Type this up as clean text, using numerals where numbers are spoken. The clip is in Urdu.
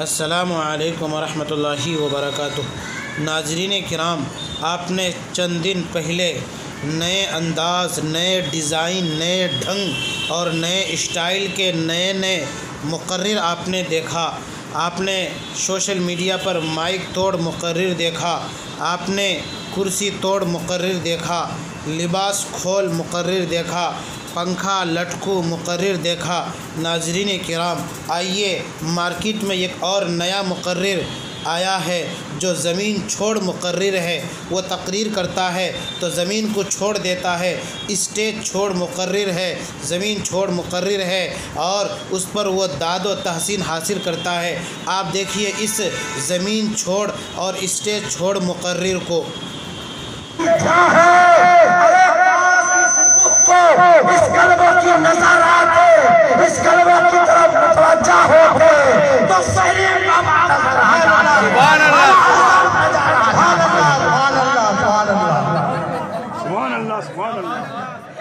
السلام علیکم ورحمۃ اللہ وبرکاتہ۔ ناظرین کرام، آپ نے چند دن پہلے نئے انداز، نئے ڈیزائن، نئے ڈھنگ اور نئے اسٹائل کے نئے مقرر آپ نے دیکھا۔ آپ نے سوشل میڈیا پر مائک توڑ مقرر دیکھا، آپ نے کرسی توڑ مقرر دیکھا، لباس کھول مقرر دیکھا، پنکھا لٹکو مقرر دیکھا۔ ناظرین کرام، آئیے مارکیٹ میں ایک اور نیا مقرر آیا ہے جو زمین چھوڑ مقرر ہے۔ وہ تقریر کرتا ہے تو زمین کو چھوڑ دیتا ہے، اسٹیج چھوڑ مقرر ہے، زمین چھوڑ مقرر ہے، اور اس پر وہ داد و تحسین حاصل کرتا ہے۔ آپ دیکھیے اس زمین چھوڑ اور اسٹیج چھوڑ مقرر کو۔ اس کلمہ کی نظارات اس کلمہ کی طرف متوجہ ہو کے تو صحیح سبحان اللہ، سبحان اللہ، سبحان اللہ، سبحان اللہ، سبحان اللہ، سبحان اللہ۔